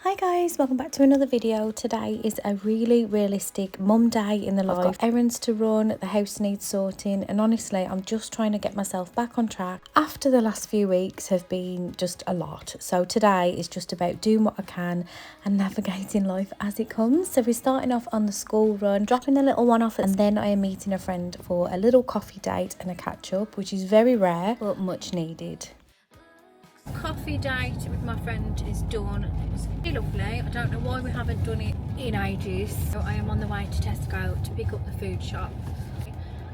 Hi guys, welcome back to another video. Today is a really realistic mum day in the life. I've got errands to run, the house needs sorting, and honestly I'm just trying to get myself back on track after the last few weeks have been just a lot. So today is just about doing what I can and navigating life as it comes. So we're starting off on the school run, dropping the little one off, and then I am meeting a friend for a little coffee date and a catch up, which is very rare but much needed. Coffee date with my friend is done. It was really lovely. I don't know why we haven't done it in ages. So I am on the way to Tesco to pick up the food shop,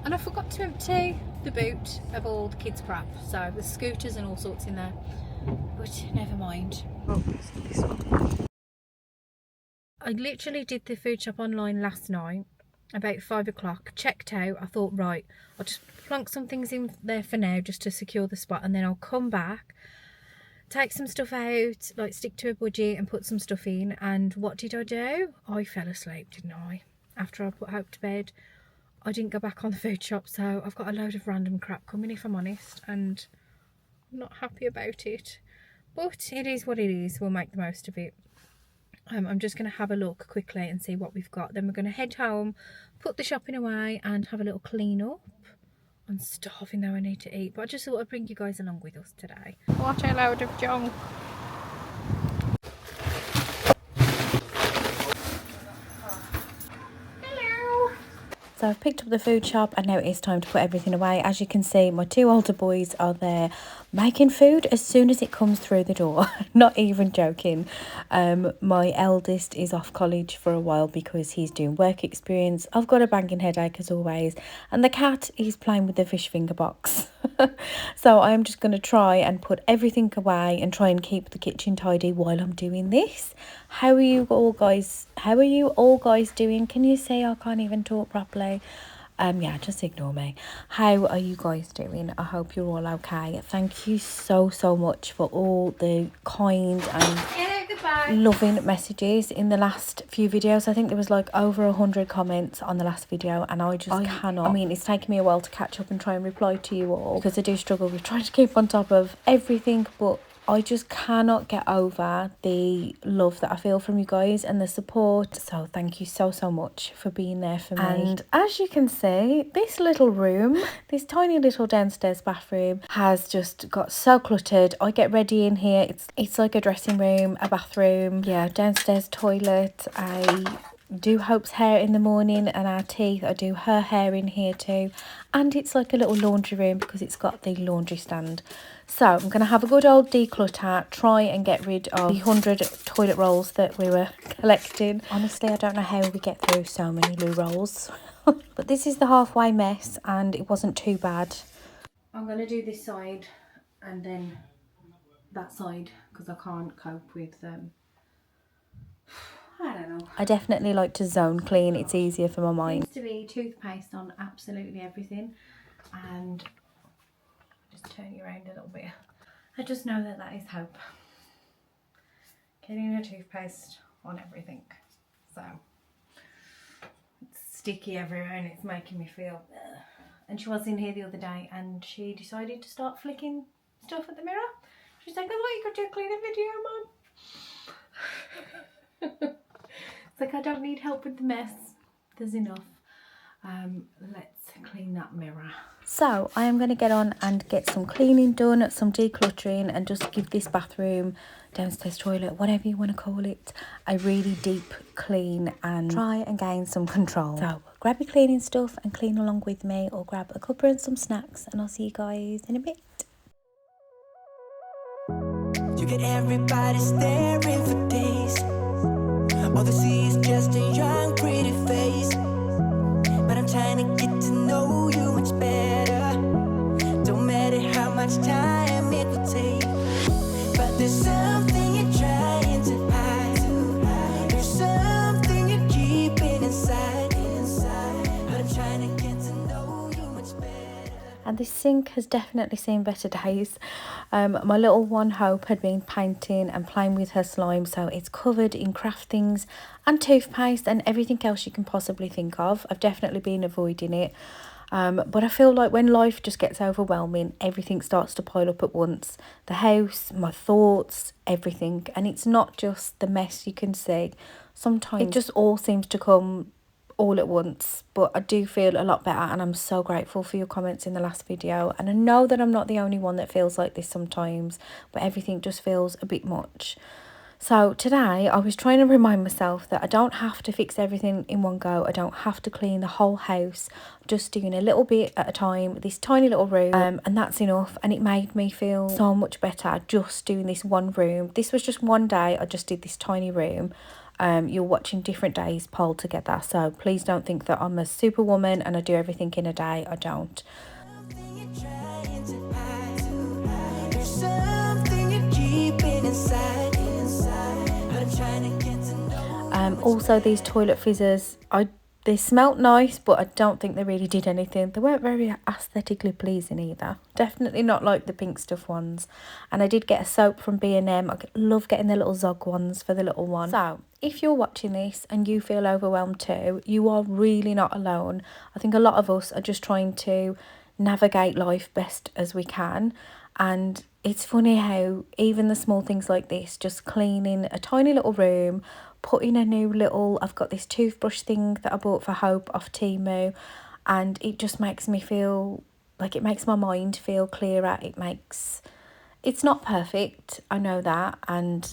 and I forgot to empty the boot of all the kids' crap, so there's scooters and all sorts in there, but never mind. I literally did the food shop online last night about 5 o'clock, checked out. I thought, right, I'll just plonk some things in there for now just to secure the spot, and then I'll come back, take some stuff out, like stick to a budget and put some stuff in. And what did I do? I fell asleep, didn't I? After I put Hope to bed, I didn't go back on the food shop, so I've got a load of random crap coming, if I'm honest, and I'm not happy about it. But it is what it is. We'll make the most of it. I'm just going to have a look quickly and see what we've got. Then we're going to head home, put the shopping away and have a little clean up. I'm starving though, I need to eat, but I just thought I'd bring you guys along with us today. What a load of junk. Hello. So I've picked up the food shop and now it's time to put everything away. As you can see, my two older boys are there making food as soon as it comes through the door. Not even joking. My eldest is off college for a while because he's doing work experience. I've got a banging headache as always, and the cat is playing with the fish finger box. So I'm just going to try and put everything away and try and keep the kitchen tidy while I'm doing this. How are you all guys doing? Can you see I can't even talk properly? Yeah, just ignore me. How are you guys doing? I hope you're all okay. Thank you so much for all the kind and loving messages in the last few videos. I think there was like over 100 comments on the last video, and I cannot. I mean, it's taken me a while to catch up and try and reply to you all because I do struggle with trying to keep on top of everything, but I just cannot get over the love that I feel from you guys and the support. So thank you so much for being there for me. And as you can see, this little room, this tiny little downstairs bathroom has just got so cluttered. I get ready in here. It's like a dressing room, a bathroom, yeah, downstairs toilet. I do Hope's hair in the morning and our teeth. I do her hair in here too, and it's like a little laundry room because it's got the laundry stand. So I'm going to have a good old declutter, try and get rid of the 100 toilet rolls that we were collecting. Honestly, I don't know how we get through so many loo rolls. But this is the halfway mess and it wasn't too bad. I'm going to do this side and then that side because I can't cope with them. I don't know. I definitely like to zone clean. It's easier for my mind. Seems to be toothpaste on absolutely everything, and just turn you around a little bit. I just know that that is Hope. Getting a toothpaste on everything. So it's sticky everywhere and it's making me feel ugh. And she was in here the other day and she decided to start flicking stuff at the mirror. She's like, I thought you could do a cleaner video, Mum. It's like, I don't need help with the mess. There's enough. Let's clean that mirror. So I am going to get on and get some cleaning done, some decluttering, and just give this bathroom, downstairs toilet, whatever you want to call it, a really deep clean and try and gain some control. So grab your cleaning stuff and clean along with me, or grab a cuppa and some snacks, and I'll see you guys in a bit. You get everybody staring for days. All they see is just a young pretty face, but I'm trying to get to know you much better. Don't matter how much time it will take, but there's something you're trying to hide. There's something you're keeping inside, but I'm trying to get to know you much better. And this sink has definitely seen better days. My little one Hope had been painting and playing with her slime, so it's covered in craft things and toothpaste and everything else you can possibly think of. I've definitely been avoiding it. But I feel like when life just gets overwhelming, everything starts to pile up at once. The house, my thoughts, everything. And it's not just the mess you can see. Sometimes it just all seems to come all at once. But I do feel a lot better, and I'm so grateful for your comments in the last video. And I know that I'm not the only one that feels like this sometimes, but everything just feels a bit much. So today I was trying to remind myself that I don't have to fix everything in one go. I don't have to clean the whole house, just doing a little bit at a time, this tiny little room, and that's enough. And it made me feel so much better just doing this one room. This was just one day, I just did this tiny room. You're watching different days piled together, so please don't think that I'm a superwoman and I do everything in a day. I don't. Also these toilet fizzers, they smelt nice, but I don't think they really did anything. They weren't very aesthetically pleasing either. Definitely not like the pink stuff ones. And I did get a soap from B&M. I love getting the little Zog ones for the little one. So if you're watching this and you feel overwhelmed too, you are really not alone. I think a lot of us are just trying to navigate life best as we can. And it's funny how even the small things like this, just cleaning a tiny little room, putting a new little, I've got this toothbrush thing that I bought for Hope off Temu, and it just makes me feel like, it makes my mind feel clearer. It's not perfect, I know that, and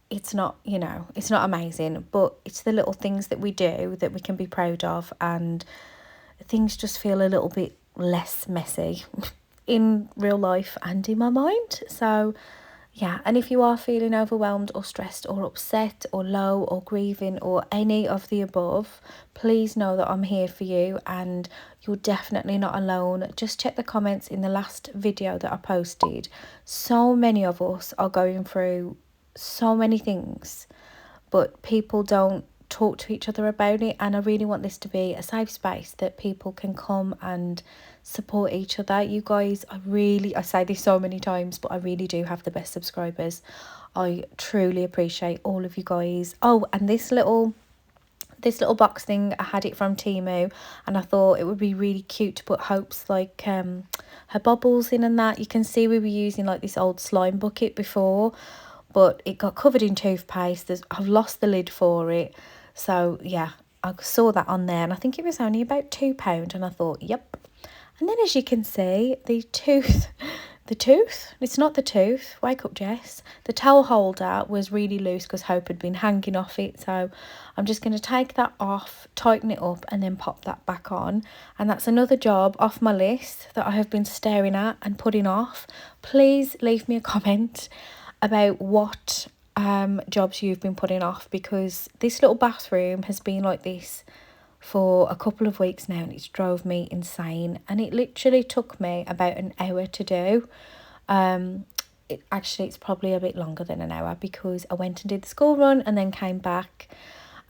it's not, you know, it's not amazing, but it's the little things that we do that we can be proud of, and things just feel a little bit less messy in real life and in my mind. So yeah, and if you are feeling overwhelmed or stressed or upset or low or grieving or any of the above, please know that I'm here for you and you're definitely not alone. Just check the comments in the last video that I posted. So many of us are going through so many things, but people don't talk to each other about it, and I really want this to be a safe space that people can come and support each other. You guys, I say this so many times, but I really do have the best subscribers. I truly appreciate all of you guys. Oh, and this little box thing, I had it from Temu, and I thought it would be really cute to put Hope's like her bubbles in and that. You can see we were using like this old slime bucket before, but it got covered in toothpaste. I've lost the lid for it. So yeah, I saw that on there and I think it was only about £2, and I thought, yep. And then as you can see, it's not the tooth, wake up Jess, the towel holder was really loose because Hope had been hanging off it. So I'm just going to take that off, tighten it up, and then pop that back on. And that's another job off my list that I have been staring at and putting off. Please leave me a comment about what jobs you've been putting off, because this little bathroom has been like this for a couple of weeks now and it's drove me insane, and it literally took me about an hour to do. It's probably a bit longer than an hour because I went and did the school run and then came back,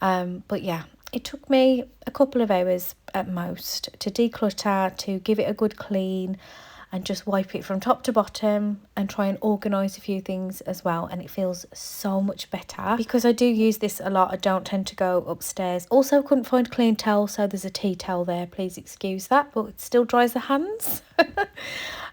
but yeah, it took me a couple of hours at most to declutter, to give it a good clean and just wipe it from top to bottom and try and organise a few things as well. And it feels so much better because I do use this a lot. I don't tend to go upstairs. Also, couldn't find clean towel, so there's a tea towel there. Please excuse that, but it still dries the hands.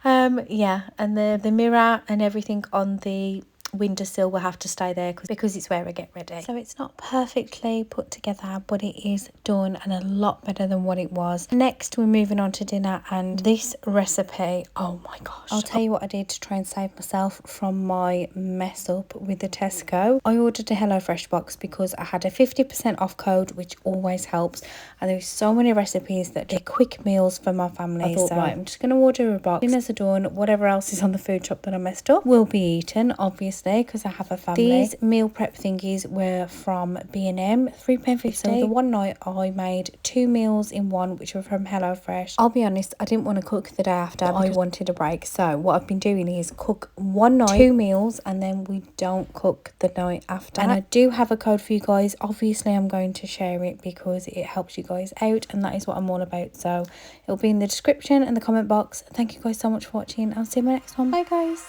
Yeah, and the mirror and everything on the windowsill will have to stay there because it's where I get ready. So it's not perfectly put together, but it is done and a lot better than what it was. Next, we're moving on to dinner, and this recipe, oh my gosh, I'll tell you what I did to try and save myself from my mess up with the Tesco. I ordered a HelloFresh box because I had a 50% off code, which always helps, and there's so many recipes that are quick meals for my family. I thought, so right, I'm just going to order a box. Dinners are done. Whatever else is on the food shop that I messed up will be eaten, obviously, because I have a family. These meal prep thingies were from B&M, £3.50. So the one night I made 2 meals in one, which were from HelloFresh. I'll be honest, I didn't want to cook the day after. I wanted a break. So what I've been doing is cook one night, 2 meals, and then we don't cook the night after. And I do have a code for you guys. Obviously, I'm going to share it because it helps you guys out, and that is what I'm all about. So it'll be in the description and the comment box. Thank you guys so much for watching. I'll see you in my next one. Bye guys.